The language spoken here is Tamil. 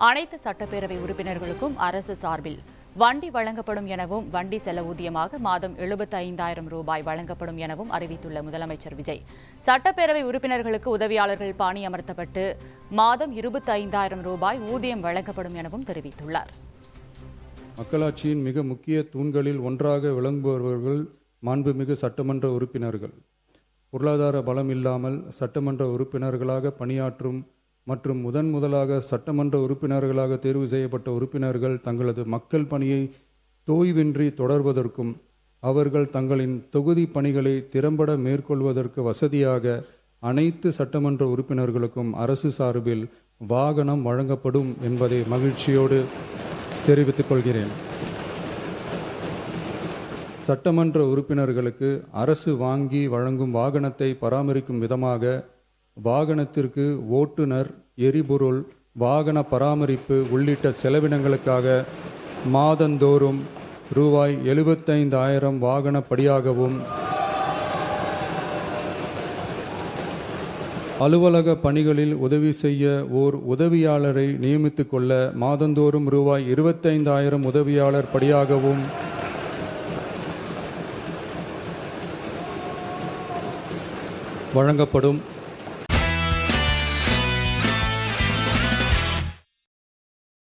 அனைத்து சட்டப்பேரவை உறுப்பினர்களுக்கும் அரசு சார்பில் வண்டி வழங்கப்படும் எனவும் வண்டி செல ஊதியமாக மாதம் 75,000 ரூபாய் வழங்கப்படும் எனவும் அறிவித்துள்ள முதலமைச்சர் விஜய், சட்டப்பேரவை உறுப்பினர்களுக்கு உதவியாளர்கள் பணியமர்த்தப்பட்டு மாதம் 25,000 ரூபாய் ஊதியம் வழங்கப்படும் எனவும் தெரிவித்துள்ளார். மக்களாட்சியின் மிக முக்கிய தூண்களில் ஒன்றாக விளங்குபவர்கள் மாண்புமிகு சட்டமன்ற உறுப்பினர்கள். பொருளாதார பலம் இல்லாமல் சட்டமன்ற உறுப்பினர்களாக பணியாற்றும் மற்றும் முதலாக சட்டமன்ற உறுப்பினர்களாக தேர்வு செய்யப்பட்ட உறுப்பினர்கள் தங்களது மக்கள் பணியை தோய்வின்றி தொடர்வதற்கும் அவர்கள் தங்களின் தொகுதி பணிகளை திறம்பட மேற்கொள்வதற்கு வசதியாக அனைத்து சட்டமன்ற உறுப்பினர்களுக்கும் அரசு சார்பில் வாகனம் வழங்கப்படும் என்பதை மகிழ்ச்சியோடு தெரிவித்துக் கொள்கிறேன். சட்டமன்ற உறுப்பினர்களுக்கு அரசு வாங்கி வழங்கும் வாகனத்தை பராமரிக்கும் விதமாக வாகனத்திற்கு ஓட்டுநர், எரிபொருள், வாகன பராமரிப்பு உள்ளிட்ட செலவினங்களுக்காக மாதந்தோறும் ரூபாய் 75,000 வாகன படியாகவும், அலுவலக பணிகளில் உதவி செய்ய ஓர் உதவியாளரை நியமித்துக் கொள்ள மாதந்தோறும் ரூபாய் 25,000 உதவியாளர் படியாகவும் வழங்கப்படும்.